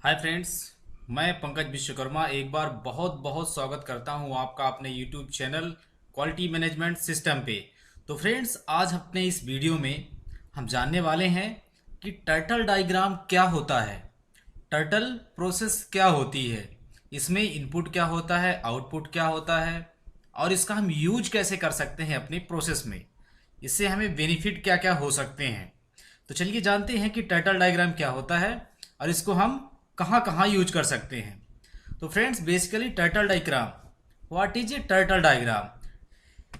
Hi friends. मैं पंकज विश्वकर्मा एक बार बहुत बहुत स्वागत करता हूं आपका अपने YouTube channel quality management system पे। तो फ्रेंड्स, आज अपने इस वीडियो में हम जानने वाले हैं कि टर्टल डायग्राम क्या होता है, टर्टल प्रोसेस क्या होती है, इसमें इनपुट क्या होता है, आउटपुट क्या होता है और इसका हम यूज कैसे कर सकते हैं अपनी प्रोसेस में, इससे हमें बेनिफिट क्या क्या हो सकते हैं। तो चलिए जानते हैं कि टर्टल डायग्राम क्या होता है और इसको हम कहाँ कहाँ यूज कर सकते हैं। तो friends, basically turtle diagram, what is a turtle diagram?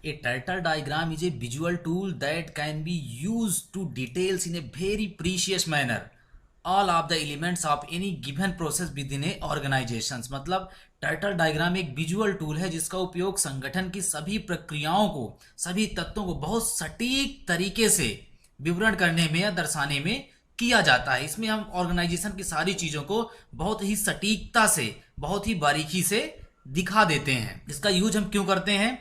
A turtle diagram is a visual tool that can be used to details in a very precious manner all of the elements of any given process within a organizations। मतलब turtle diagram एक visual tool है जिसका उपयोग संगठन की सभी प्रक्रियाओं को, सभी तत्वों को बहुत सटीक तरीके से विवरण करने में या दर्शाने में किया जाता है। इसमें हम ऑर्गेनाइजेशन की सारी चीज़ों को बहुत ही सटीकता से, बहुत ही बारीकी से दिखा देते हैं। इसका यूज हम क्यों करते हैं?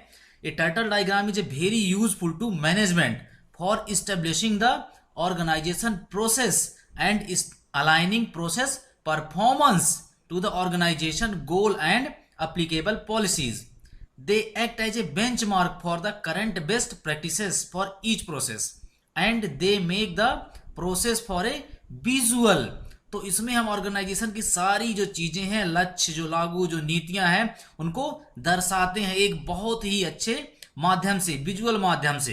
A turtle diagram is a very useful to management for establishing the organization process and is aligning process performance to the organization goal and applicable policies. They act as a benchmark for the current best practices for each process and they make the process for a visual। तो इसमें हम organisation की सारी जो चीजें हैं, लक्ष्य जो लागू जो नीतियां हैं, उनको दर्शाते हैं एक बहुत ही अच्छे माध्यम से, विजुअल माध्यम से,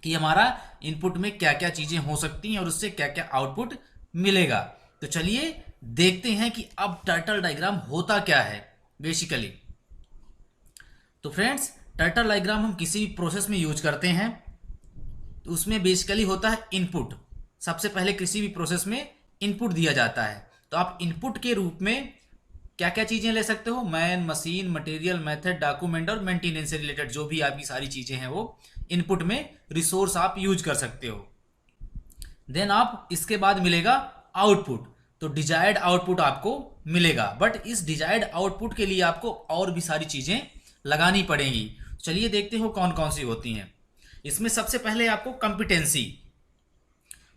कि हमारा इनपुट में क्या क्या चीजें हो सकती हैं और उससे क्या क्या आउटपुट मिलेगा। तो चलिए देखते हैं कि अब टर्टल डायग्राम होता क्या है बेसिकली। तो फ्रेंड्स, टर्टल डायग्राम हम किसी भी प्रोसेस में यूज करते हैं तो उसमें बेसिकली होता है इनपुट। सबसे पहले किसी भी प्रोसेस में इनपुट दिया जाता है, तो आप इनपुट के रूप में क्या क्या चीजें ले सकते हो? Man, machine, material, method, document और मेंटेनेंस से रिलेटेड जो भी आपकी सारी चीजें हैं वो इनपुट में रिसोर्स आप यूज कर सकते हो। देन आप इसके बाद मिलेगा आउटपुट। तो डिजायर्ड आउटपुट आपको मिलेगा, बट इस डिजायर्ड आउटपुट के लिए आपको और भी सारी चीजें लगानी पड़ेंगी। चलिए देखते हो कौन कौन सी होती हैं। इसमें सबसे पहले आपको कंपिटेंसी।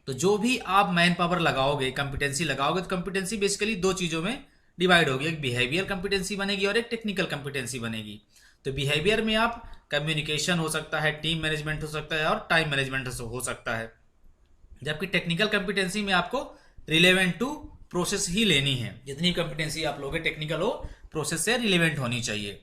तो जो भी आप मैन पावर लगाओगे, कंपिटेंसी लगाओगे, तो कंपिटेंसी बेसिकली दो चीजों में डिवाइड होगी, एक बिहेवियर कंपिटेंसी बनेगी और एक टेक्निकल कंपिटेंसी बनेगी। तो बिहेवियर में आप कम्युनिकेशन हो सकता है, टीम मैनेजमेंट हो सकता है और टाइम मैनेजमेंट हो सकता है। जबकि टेक्निकल कंपिटेंसी में आपको रिलेवेंट टू प्रोसेस ही लेनी है। जितनी कंपिटेंसी आप लोगे टेक्निकल हो, प्रोसेस से रिलेवेंट होनी चाहिए।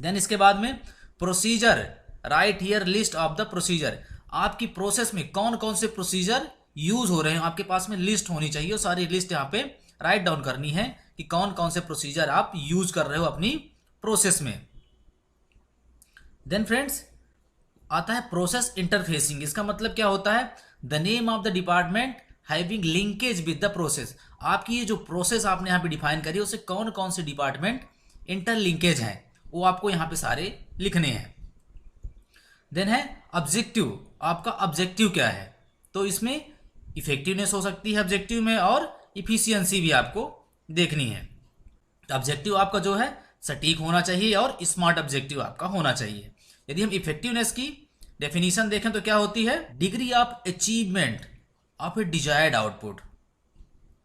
देन इसके बाद में procedure, right here list of the procedure. आपकी प्रोसेस में कौन कौन से प्रोसीजर यूज हो रहे हैं आपके पास में लिस्ट होनी चाहिए और सारी लिस्ट यहाँ पे राइट डाउन करनी है कि कौन कौन से प्रोसीजर आप यूज कर रहे हो अपनी प्रोसेस में। देन फ्रेंड्स आता है प्रोसेस इंटरफेसिंग। इसका मतलब क्या होता है? The name of the department having linkage with the process. आपकी ये जो प्रोसेस आपने यहाँ पे डिफाइन करी है उससे कौन कौन से डिपार्टमेंट इंटरलिंकेज हैं वो आपको यहाँ पे सारे लिखने हैं। देन है ऑब्जेक्टिव। आपका ऑब्जेक्टिव क्या है? तो इसमें इफेक्टिवनेस हो सकती है ऑब्जेक्टिव में और इफिशियंसी भी आपको देखनी है। ऑब्जेक्टिव आपका जो है सटीक होना चाहिए और स्मार्ट ऑब्जेक्टिव आपका होना चाहिए। यदि हम इफेक्टिवनेस की डेफिनेशन देखें तो क्या होती है? Degree of achievement of A desired output,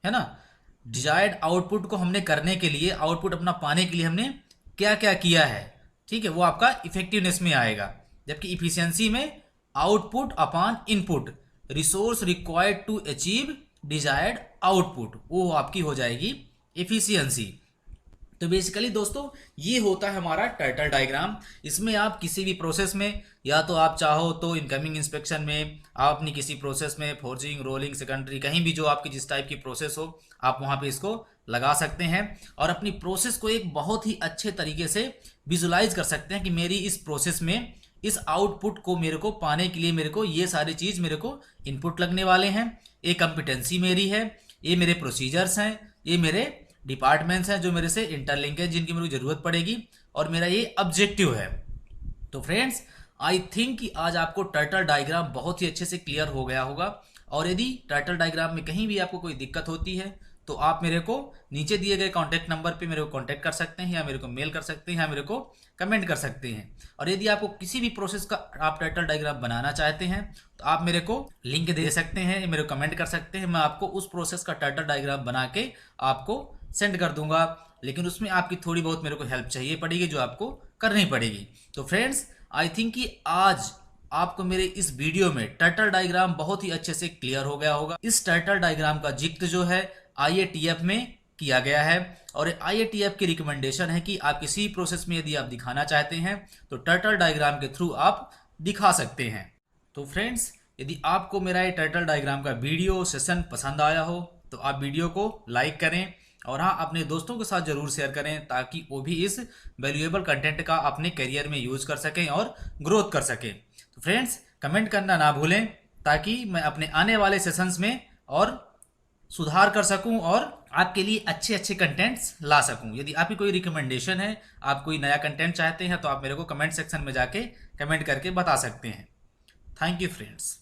है ना। डिजायर्ड आउटपुट को हमने करने के लिए, आउटपुट अपना पाने के लिए हमने क्या क्या किया है, ठीक है, वो आपका इफेक्टिवनेस में आएगा। जबकि इफिशियंसी में output upon input, resource required to achieve desired output, वो आपकी हो जाएगी इफिशियंसी। तो बेसिकली दोस्तों ये होता है हमारा टर्टल डायग्राम। इसमें आप किसी भी प्रोसेस में, या तो आप चाहो तो इनकमिंग इंस्पेक्शन में, आप अपनी किसी प्रोसेस में फोर्जिंग, रोलिंग, सेकेंडरी, कहीं भी जो आपकी जिस टाइप की प्रोसेस हो आप वहाँ पे इसको लगा सकते हैं और अपनी प्रोसेस को एक बहुत ही अच्छे तरीके से विजुलाइज कर सकते हैं कि मेरी इस प्रोसेस में इस आउटपुट को मेरे को पाने के लिए मेरे को ये सारी चीज मेरे को इनपुट लगने वाले हैं, ये कंपिटेंसी मेरी है, ये मेरे प्रोसीजर्स हैं, ये मेरे डिपार्टमेंट्स हैं जो मेरे से इंटरलिंक है, जिनकी मेरे को जरूरत पड़ेगी, और मेरा ये ऑब्जेक्टिव है। तो फ्रेंड्स, आई थिंक कि आज आपको टर्टल डायग्राम बहुत ही अच्छे से क्लियर हो गया होगा। और यदि टर्टल डायग्राम में कहीं भी आपको कोई दिक्कत होती है तो आप मेरे को नीचे दिए गए कॉन्टैक्ट नंबर पे मेरे को कॉन्टैक्ट कर सकते हैं, या मेरे को मेल कर सकते हैं, या मेरे को कमेंट कर सकते हैं। और यदि आपको किसी भी प्रोसेस का आप टाइटल डायग्राम बनाना चाहते हैं तो आप मेरे को लिंक दे सकते हैं, मेरे को कमेंट कर सकते हैं, मैं आपको उस प्रोसेस का टाइटल डायग्राम बना के आपको सेंड कर दूंगा। लेकिन उसमें आपकी थोड़ी बहुत मेरे को हेल्प चाहिए पड़ेगी, जो आपको करनी पड़ेगी। तो फ्रेंड्स, आई थिंक कि आज आपको मेरे इस वीडियो में टाइटल डायग्राम बहुत ही अच्छे से क्लियर हो गया होगा। इस टाइटल डायग्राम का जिक्र जो है IATF में किया गया है, और IATF की रिकमेंडेशन है कि आप किसी प्रोसेस में यदि आप दिखाना चाहते हैं तो टाइटल डायग्राम के थ्रू आप दिखा सकते हैं। तो फ्रेंड्स, यदि आपको मेरा ये टाइटल डायग्राम का वीडियो सेशन पसंद आया हो तो आप वीडियो को लाइक करें, और हाँ, अपने दोस्तों के साथ जरूर शेयर करें, ताकि वो भी इस वैल्यूएबल कंटेंट का अपने करियर में यूज कर सकें और ग्रोथ कर सकें। तो फ्रेंड्स, कमेंट करना ना भूलें, ताकि मैं अपने आने वाले सेशंस में और सुधार कर सकूं और आपके लिए अच्छे अच्छे कंटेंट्स ला सकूं। यदि आपकी कोई रिकमेंडेशन है, आप कोई नया कंटेंट चाहते हैं, तो आप मेरे को कमेंट सेक्शन में जाके कमेंट करके बता सकते हैं। Thank you friends.